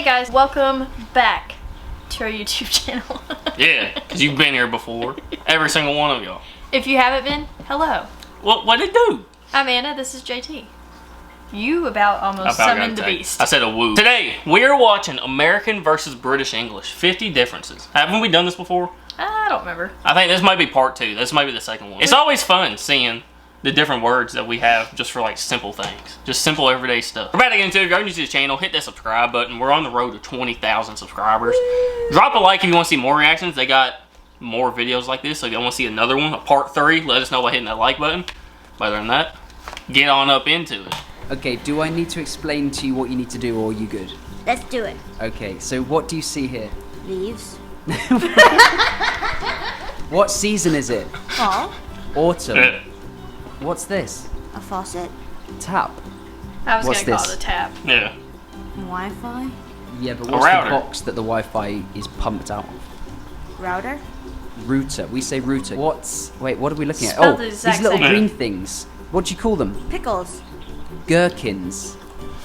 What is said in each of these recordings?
guys, welcome back to our YouTube channel. Yeah, because you've been here before. Every single one of y'all. If you haven't been, hello. What'd it do? I'm Anna, this is JT. You about almost summoned the beast. I said a woo. Today, we are watching American versus British English. 50 differences. Haven't we done this before? I don't remember. I think this might be part 2. This might be the second one. It's always fun seeing the different words that we have just for like simple things. Just simple everyday stuff. We're about to get into it. Go to the channel, hit that subscribe button. We're on the road to 20,000 subscribers. Drop a like if you want to see more reactions. They got more videos like this. So if you want to see another one, a part 3, let us know by hitting that like button. But other than that, get on up into it. Okay, do I need to explain to you what you need to do, or are you good? Let's do it. Okay, so what do you see here? Leaves. What season is it? Fall. Autumn. What's this? A faucet. Tap. I was What's gonna call this? it a tap. Yeah. Wi-Fi. Yeah, but A what's router. the box that the Wi-Fi is pumped out of? Router. Router. We say router. Wait, what are we looking at? Spelled Oh, the these exact little same. green things. What do you call them? Pickles. Gherkins.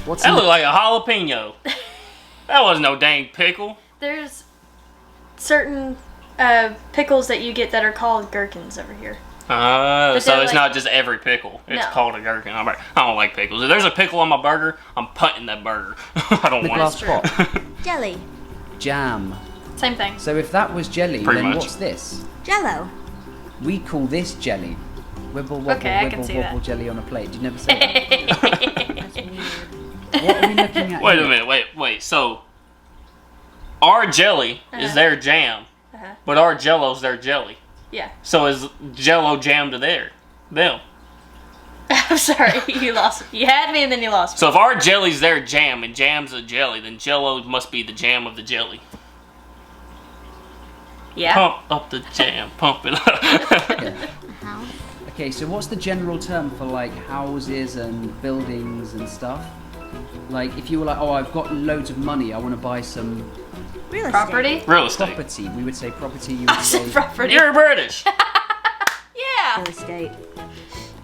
What's That in looked like a jalapeno. That wasn't no dang pickle. There's certain pickles that you get that are called gherkins over here. So it's like- not just every pickle. It's No. called a gherkin. I'm like, I don't like pickles. If there's a pickle on my burger, I'm punting that burger. I don't the want glass it. pot? Jelly. Jam. Same thing. So if that was jelly, Pretty then much. what's this? Jello. We call this jelly. Wibble wobble Okay, I can wibble see wobble that. jelly on a plate. Did you never say that? That's weird. What are we looking at Wait here? a minute. Wait. So, our jelly is their jam, but our Jello's their jelly. Yeah. So is Jello jam to them? I'm sorry, you lost. You had me and then you lost me. So if our jelly's their jam and jam's a jelly, then Jello must be the jam of the jelly. Yeah. Pump up the jam, pump it up. House. Okay, so what's the general term for like houses and buildings and stuff? Like if you were like, oh, I've got loads of money, I want to buy some Real estate. Property? Real estate. property. We would say property. You I would said say property. You're British. Yeah. Real estate.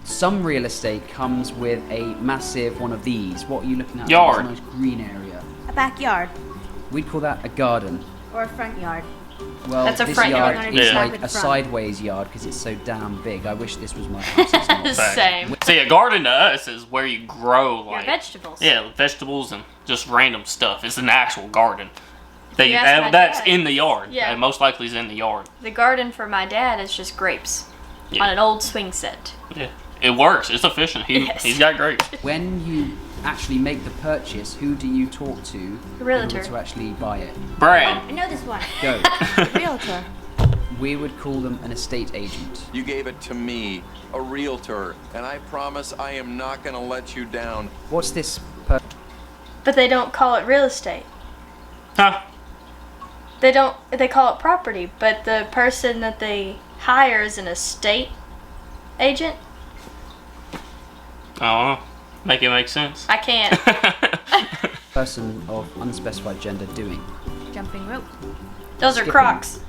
some real estate comes with a massive one of these. What are you looking at? Yard. It's a nice green area. A backyard. We'd call that a garden. Or a front yard. Well, That's a this front yard. yard Yeah. is like Front. a sideways yard because it's so damn big. I wish this was my house. It's not. Facts. Same. See, a garden to us is where you grow Your like vegetables. yeah, vegetables and just random stuff. It's an actual garden. That You ask my that's dad. in the yard. Yeah. That most likely is in the yard. The garden for my dad is just grapes Yeah. on an old swing set. Yeah. It works. It's efficient. Yes. He's got grapes. When you actually make the purchase, who do you talk to in Realtor. order to actually buy it? I Brad. know this one. Go. Realtor. We would call them an estate agent. You gave it to me, a realtor, and I promise I am not gonna let you down. What's this? But they don't call it real estate. Huh? They call it property, but the person that they hire is an estate agent. Oh, make it make sense. I can't. Person of unspecified gender doing. Jumping rope. Those are Skipping. Crocs.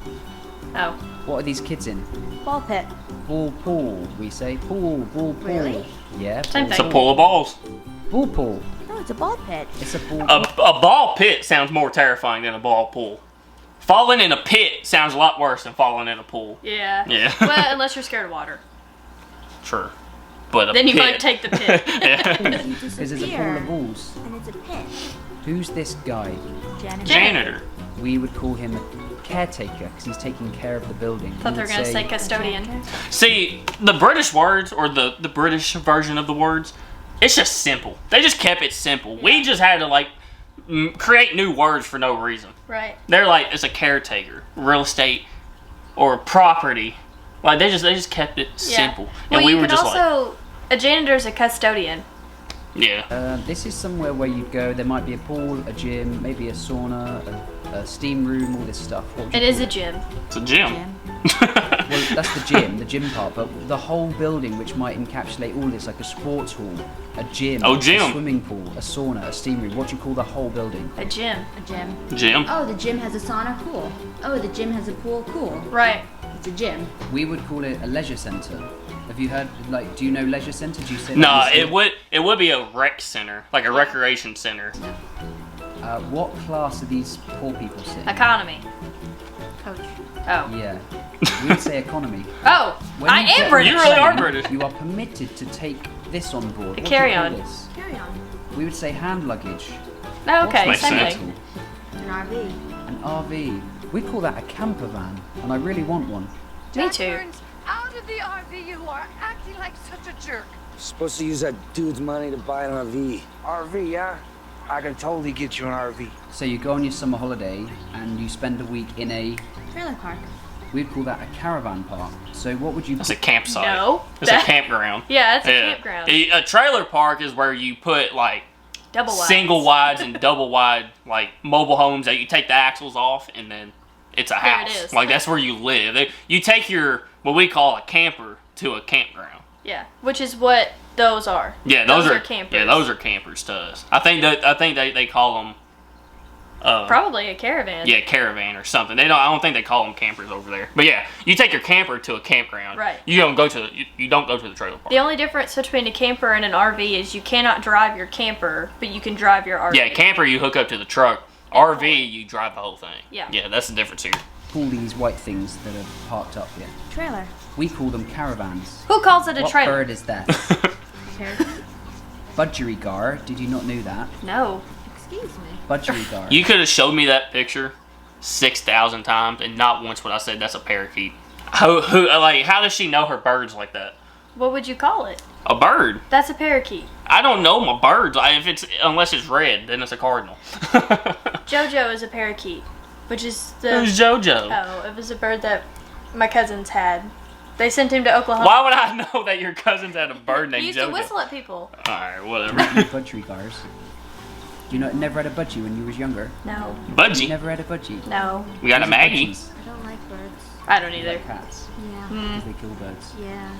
Oh. What are these kids in? Ball pit. Pool. We say pool. Really? Yeah. Same pool. It's a thing. pool of balls. Pool. No, it's a ball pit. It's a pool. A ball pit sounds more terrifying than a ball pool. Falling in a pit sounds a lot worse than falling in a pool. Yeah. Yeah. Well, unless you're scared of water. Sure. But a Then you pit. might take the pit. Yeah. You Because there's a pool disappear. of balls. And it's a pit. Who's this guy? Janitor. Janitor. We would call him a caretaker because he's taking care of the building. Thought they were gonna say custodian. See, the British words, or the British version of the words, it's just simple. They just kept it simple. We just had to, like, create new words for no reason. Right. They're like, it's a caretaker, real estate, or property. Like, they just kept it simple. Well, And we you were can just also a janitor's a custodian. like, yeah. This is somewhere where you'd go. There might be a pool, a gym, maybe a sauna, a steam room, all this stuff. What would you It is call a gym. It's a gym. Jim. Well, that's the gym part, but the whole building, which might encapsulate all this, like a sports hall, a gym, Oh, gym. a swimming pool, a sauna, a steam room. What do you call the whole building? A gym. A gym. Gym. Oh, the gym has a sauna. Cool. Oh, the gym has a pool. Cool. Right. It's a gym. We would call it a leisure centre. Have you heard? Like, do you know leisure centre? Do you say? No, that in it would be a rec center, like a recreation center. What class are these poor people sitting? Economy. Coach. Oh. Yeah. We would say economy. Oh, When I you am get British. You really are trained, British. You are permitted to take this on board. What do you carry call on. this? Carry on. We would say hand luggage. Oh, okay, Makes same sense. thing. An RV. An RV. We call that a camper van, and I really want one. Me too. Burns, out of the RV, you are acting like such a jerk. Supposed to use that dude's money to buy an RV. RV, yeah? I can totally get you an RV. So you go on your summer holiday and you spend a week in a. Trailer park. We'd call that a caravan park. So what would you? That's a campsite. No. It's a campground. Yeah, it's a campground. A trailer park is where you put like Double wide. single wides and double wide like mobile homes that you take the axles off and then it's a There it house. is. Like that's where you live. You take your what we call a camper to a campground. Yeah, which is what those are. Yeah, those are campers. Yeah, those are campers to us. I think they call them. Probably a caravan. Yeah, caravan or something. They don't. I don't think they call them campers over there. But yeah, you take your camper to a campground. Right. You don't go to you don't go to the trailer park. The only difference between a camper and an RV is you cannot drive your camper, but you can drive your RV. Yeah, camper you hook up to the truck. RV you drive the whole thing. Yeah. Yeah, that's the difference here. Call these white things that are parked up here. Trailer. We call them caravans. Who calls it a What trailer? bird is that? Parakeet. Budgerigar. Did you not know that? No. Excuse me. Budgerigar. You could have showed me that picture 6,000 times and not once would I say that's a parakeet. How does she know her birds like that? What would you call it? A bird. That's a parakeet. I don't know my birds. Unless it's red, then it's a cardinal. Jojo is a parakeet, which is Who's JoJo? Oh, it was a bird that my cousins had. They sent him to Oklahoma. Why would I know that your cousins had a bird named He used JoJo? to whistle at people. Alright, whatever. Budgerigars. You know, never had a budgie when you was younger. No. You Budgie. never had a budgie. No. We got a Those are Maggie. budgies. I don't like birds. I don't They either. like cats Yeah. because they kill birds. Yeah.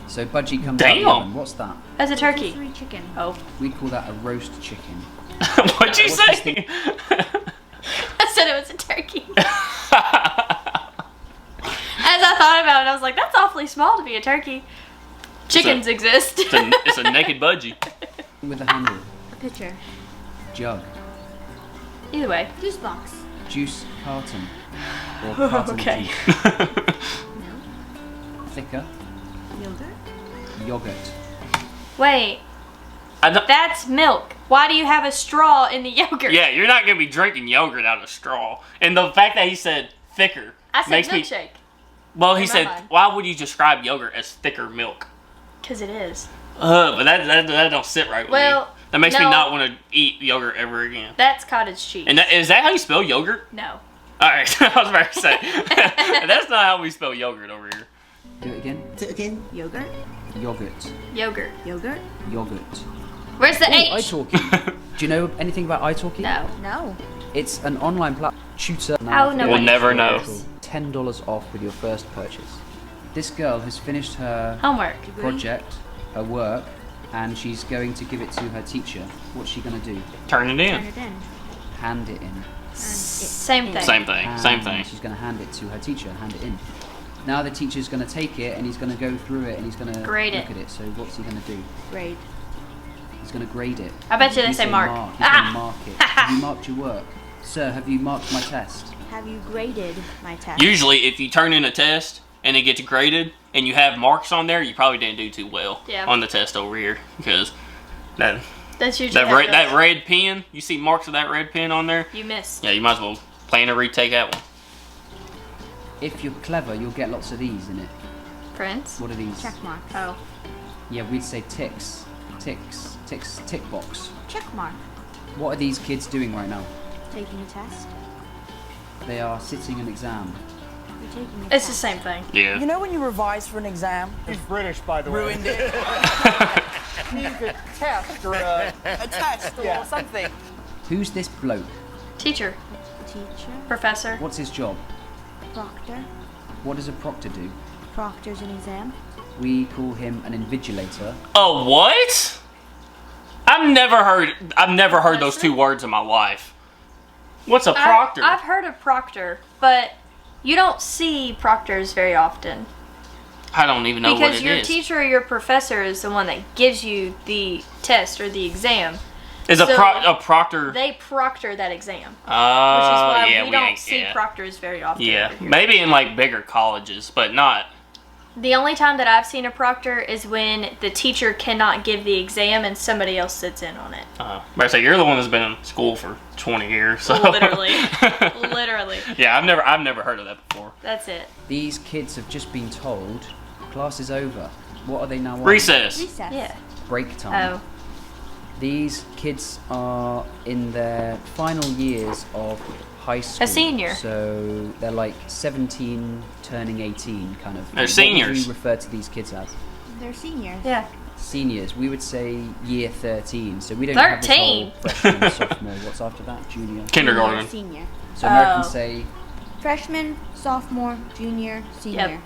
So budgie comes out of the Damn. oven. What's that? That's a turkey. Rotisserie chicken. Oh. We call that a roast chicken. What'd you What's say? I said it was a turkey. As I thought about it, I was like, that's awfully small to be a turkey. Chickens exist. It's a naked budgie. With a handle. A pitcher. Jug. Either way. Juice box. Juice carton. Or carton Okay. of juice. Milk. Thicker. Yogurt. Yogurt. Wait, I don't, that's milk. Why do you have a straw in the yogurt? yeah, you're not gonna be drinking yogurt out of a straw. And the fact that he said thicker I said makes me. milkshake. Well, he in my said, mind. why would you describe yogurt as thicker milk? Because it is. But that don't sit right with well, me. That makes me no. not want to eat yogurt ever again. That's cottage cheese. And is that how you spell yogurt? No. All right, I was about to say that's not how we spell yogurt over here. Do it again. Yogurt. Yogurt. Yogurt. Yogurt. Yogurt. Where's the Oh, H? italki. Do you know anything about italki? No. No. It's an online platform. Tutor. How no We'll one never know. knows. $10 off with your first purchase. This girl has finished her Homework. project, her work, and she's going to give it to her teacher. What's she going to do? Turn it Turn in. it in. Hand it in. Same thing. Same thing. Same thing. She's going to hand it to her teacher, hand it in. Now the teacher's going to take it and he's going to go through it and he's going to Grade look it. at it. So what's he going to do? Grade. He's going to grade it. I bet you they You say mark. He's going to mark it. Have you marked your work? Sir, have you marked my test? Have you graded my test? Usually, if you turn in a test and it gets graded and you have marks on there, you probably didn't do too well Yeah. on the test over here because that That's usually that how it red, that goes. red pen. You see marks of that red pen on there? You missed. Yeah, you might as well plan to retake that one. If you're clever, you'll get lots of these in it. Friends? What are these? Check marks. Oh. Yeah, we'd say ticks. Ticks. Ticks. Tick box. Check mark. What are these kids doing right now? Taking a test. They are sitting an exam. You're taking a It's test. the same thing. Yeah. You know when you revise for an exam? He's British, by the way. Ruined it. Need a test or a test or something. Who's this bloke? Teacher. Teacher. Professor. What's his job? Proctor. What does a proctor do? Proctor's an exam. We call him an invigilator. A what? I've never heard those two words in my life. What's a proctor? I've heard of proctor, but you don't see proctors very often. I don't even know what Because it your is. teacher or your professor is the one that gives you the test or the exam. Is So, a proctor? They proctor that exam, which is Oh, why yeah, we don't ain't- see yeah. proctors very often. Yeah, over here. maybe in like bigger colleges, but not. The only time that I've seen a proctor is when the teacher cannot give the exam and somebody else sits in on it. But I say you're the one that's been in school for 20 years, so Literally. Literally. Yeah, I've never heard of that before. That's it. These kids have just been told class is over. What are they now on? Recess. Recess. Yeah. Break time. Oh. These kids are in their final years of high school. A senior. So they're like 17 turning 18 kind of. They're What seniors. would we refer to these kids as? They're seniors. Yeah. Seniors. We would say year 13. So we don't have this 13? whole freshman, sophomore. What's after that? Junior. Kindergarten. Senior. So Americans Oh. say Freshman, sophomore, junior, senior. Yep.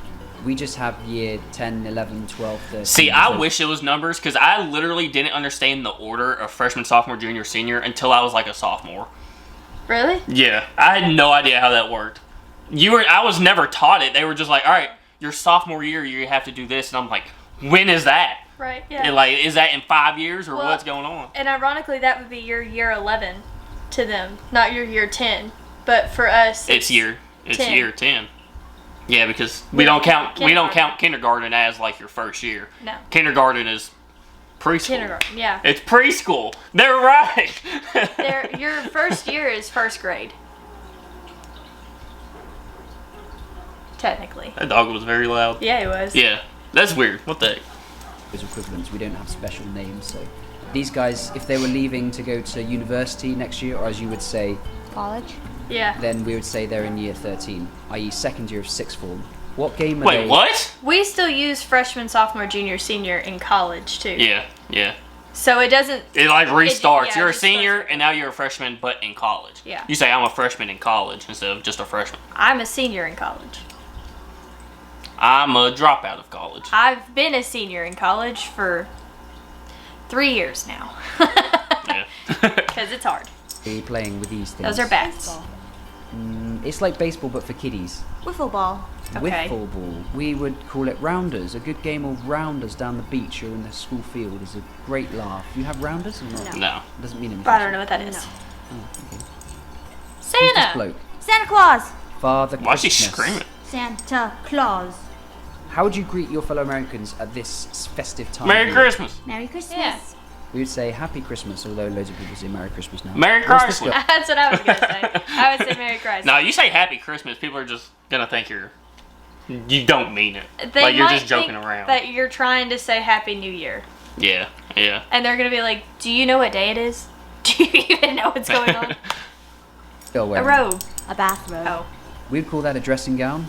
we just have year 10, 11, 12, 13. See, I So wish it was numbers because I literally didn't understand the order of freshman, sophomore, junior, senior until I was like a sophomore. Really? Yeah, I had no idea how that worked. I was never taught it. They were just like, all right, your sophomore year, you have to do this, and I'm like, when is that? Right. Yeah. And like, is that in 5 years or Well, what's going on? And ironically, that would be your year 11 to them, not your year 10. But for us, It's 10. year 10. Yeah, because we don't count Kindergarten. kindergarten as like your first year. No. Kindergarten is preschool. Kindergarten. Yeah. It's preschool. They're right. Your first year is first grade. Technically. That dog was very loud. Yeah, it was. Yeah, that's weird. What the heck? those equivalents. We don't have special names. So these guys, if they were leaving to go to university next year, or as you would say, College. Yeah. then we would say they're in year 13, i.e. second year of sixth form. What game are Wait, they? what? We still use freshman, sophomore, junior, senior in college too. Yeah, yeah. So it doesn't. It like restarts. yeah, You're a it just senior, starts. and now you're a freshman, but in college. Yeah. You say I'm a freshman in college instead of just a freshman. I'm a senior in college. I'm a dropout of college. I've been a senior in college for 3 years now. Yeah. Because it's hard. Are you playing with these things? Those are bats. It's like baseball, but for kiddies. Wiffle ball. Okay. Wiffle ball. We would call it rounders. A good game of rounders down the beach or in the school field is a great laugh. You have rounders or not? No. Doesn't mean anything. I don't know what that is. Who's this Santa. bloke? Santa Claus. Father Why is she Christmas. screaming? Santa Claus. How would you greet your fellow Americans at this festive time? Merry of year? Christmas. Merry Christmas. Yeah. We would say Happy Christmas, although loads of people say Merry Christmas now. Merry What's this Chrysler. guy- That's what I was gonna say. I would say Merry Christmas. No, you say Happy Christmas, people are just gonna think you don't mean it. They like you're might just joking think around. that you're trying to say Happy New Year, Yeah, yeah. and they're gonna be like, "Do you know what day it is? Do you even know what's going on?" Go A wearing? robe. A bathrobe. Oh. We'd call that a dressing gown.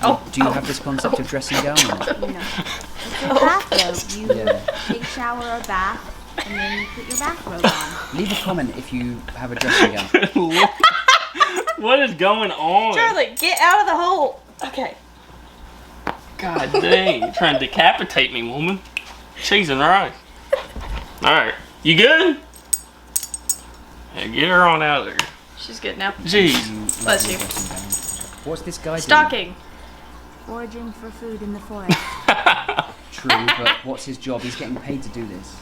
Oh. Do you have this concept of dressing gown? Or not? No. It's a bathrobe. You Yeah. take a shower or bath, and then you put your bathrobe on. Leave a comment if you have a dressing gown. What is going on? Charlie, get out of the hole. Okay. God dang, you're trying to decapitate me, woman. Cheese and rice. Alright, you good? Yeah, get her on out of there. She's good now. Jeez. Bless you. Dressing gown. What's this guy Stocking. Foraging for food in the forest. doing? True, but what's his job? He's getting paid to do this.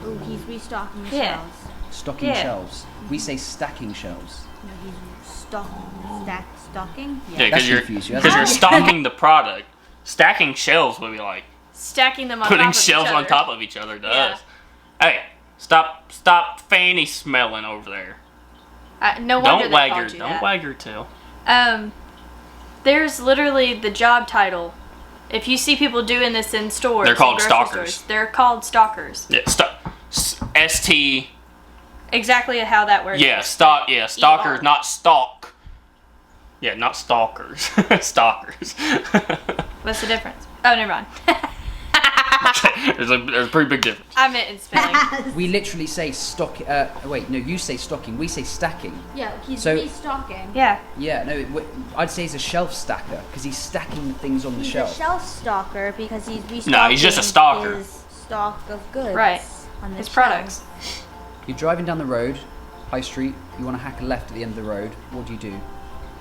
Ooh, he's restocking the Yeah. shelves. Stocking Yeah. shelves. We say stacking shelves. No, he's stocking? Yeah, That's because you're, confused you. 'cause you're stocking the product. Stacking shelves would be like Stacking them on putting top of shelves each on other. top of each other to Yeah. us. Hey, stop fanny smelling over there. No wonder Don't they wag called your you don't that. wag your tail. There's literally the job title. If you see people doing this in stores, They're called in grocery stalkers. stores, they're called stalkers. Yeah, ST. Exactly how that works. Yeah, stalkers, ER. not stalk. Yeah, not stalkers. Stalkers. What's the difference? Oh, never mind. there's a pretty big difference. I meant in spelling. We literally say stock. Wait, no, you say stocking. We say stacking. Yeah, he's So- restocking. Yeah. Yeah, no, I'd say he's a shelf stacker because he's stacking things on the He's shelf. a shelf stalker because he's restocking No, he's just a stalker. his stock of goods. Right. On the His shelves. products. You're driving down the road, High Street. You want to hack a left at the end of the road. What do?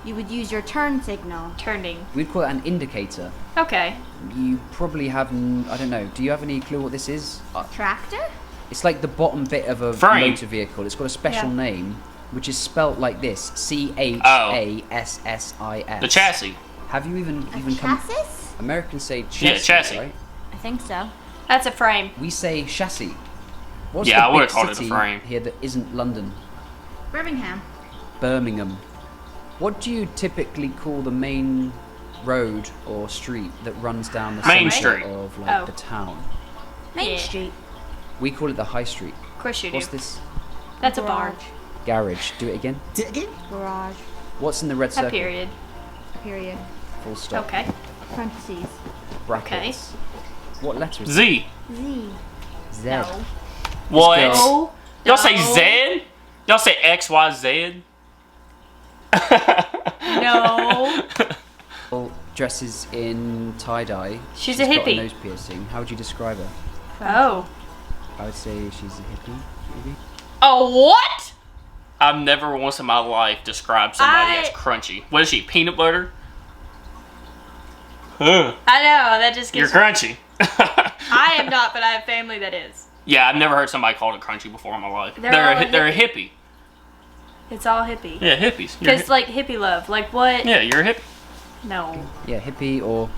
You would use your turn signal. Turning. We'd call it an indicator. Okay. You probably have. I don't know. Do you have any clue what this is? Tractor? It's like the bottom bit of a Frame. motor vehicle. It's got a special Yeah. name, which is spelt like this: CHASSIS. The chassis. Have you even A come? chassis? Americans say chassis, Yeah, chassis. right? I think so. That's a frame. We say chassis. What's Yeah, the I would've big called it a city frame. here that isn't London? Birmingham. Birmingham. What do you typically call the main road or street that runs down the Main centre street. of like Oh. the town? Main Yeah. Street. We call it the high street. Of course you do. What's this? That's a barn. Garage. Do it again. Garage. What's in the red A circle? period. Period. Full stop. Okay. Parentheses. Brackets. What letter is it? Z. Z. Z. No. What? No. Y'all say No. Z? Y'all say XYZ? No. Well, dresses in tie-dye. She's a got hippie. nose piercing. How would you describe her? Oh. I would say she's a hippie, maybe. Oh, what? I've never once in my life described somebody I- as crunchy. What is she? Peanut butter? Huh. I know, that just You're gives crunchy. I am not, but I have family that is. Yeah, I've never heard somebody called it crunchy before in my life. They're They're all a, they're a hippie. It's all hippie. Yeah, hippies. You're a Because, like, hippie love. Like, what? yeah, you're a hippie. No. Yeah, hippie or...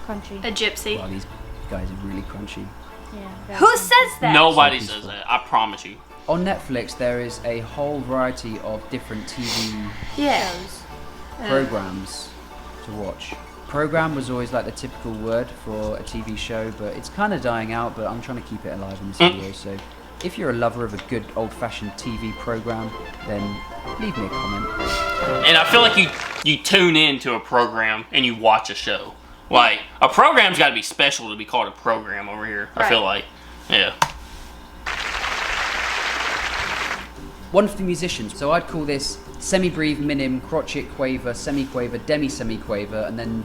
Crunchy. A gypsy. Well, these guys are really crunchy. Yeah. Who says that? Nobody So says peaceful. that. I promise you. On Netflix, there is a whole variety of different TV Yeah. programs to watch. Program was always like the typical word for a TV show, but it's kind of dying out, but I'm trying to keep it alive in this video. So if you're a lover of a good old-fashioned TV program, then leave me a comment. And I feel like you tune in to a program and you watch a show. Like, a program's got to be special to be called a program over here. I feel like. Yeah. One for the musicians. So I'd call this semi-breve, minim, crotchet, quaver, semi-quaver, demi-semi-quaver, and then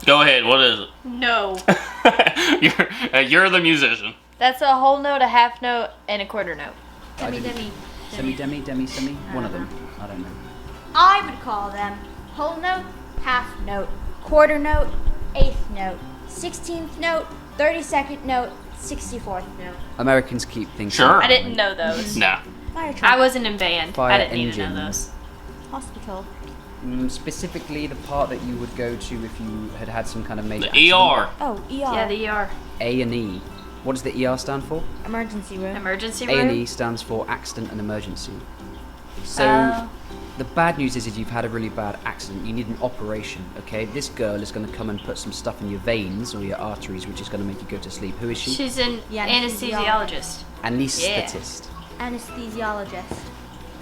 Go ahead. What is No. it? You're the musician. That's a whole note, a half note, and a quarter note. Demi. Semi, one of them. I don't know. I would call them whole note, half note, quarter note, eighth note, 16th note, 32nd note, 64th note. Americans keep things Sure. simple, I didn't right? know those. Nah. Fire truck. I wasn't in band. Fire I didn't need to engine. know those. Hospital. Specifically, the part that you would go to if you had had some kind of major The accident. ER. Oh, ER. Yeah, the ER. A&E. What does the ER stand for? Emergency room. Emergency room. A&E stands for accident and emergency. So Oh. the bad news is if you've had a really bad accident, you need an operation, okay? This girl is going to come and put some stuff in your veins or your arteries, which is going to make you go to sleep. Who is she? She's an Yeah, anesthesiologist. Anesthetist. Anesthesiologist.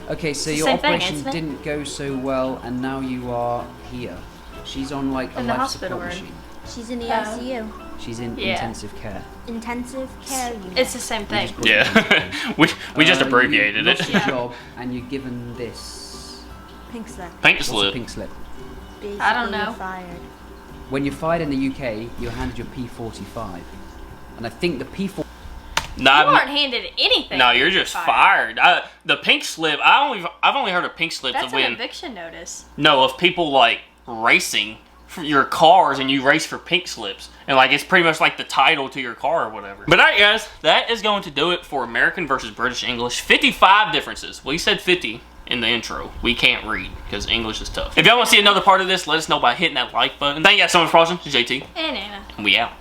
Okay, so It's the your same thing, operation isn't it? didn't go so well, and now you are here. She's on like a In the life hospital support room. machine. She's in the Oh. ICU. She's in Yeah. intensive care. Intensive care unit. It's the same thing. Yeah. we just abbreviated you it. lost your job, and you're given this. Pink slip. Pink What's a slip. pink slip? Basically, I don't know. you're fired. When you're fired in the UK, you're handed your P45, and I think the P45. Nah, You weren't handed anything. no, you're just fired. The pink slip. I've only heard of pink slips That's of an when eviction notice. of people like racing for your cars and you race for pink slips and like it's pretty much like the title to your car or whatever. But alright guys, that is going to do it for American versus British English. 55 differences. We said 50 in the intro. We can't read because English is tough. If y'all want to see another part of this, let us know by hitting that like button. Thank you guys so much for watching. It's JT And Anna. and we out.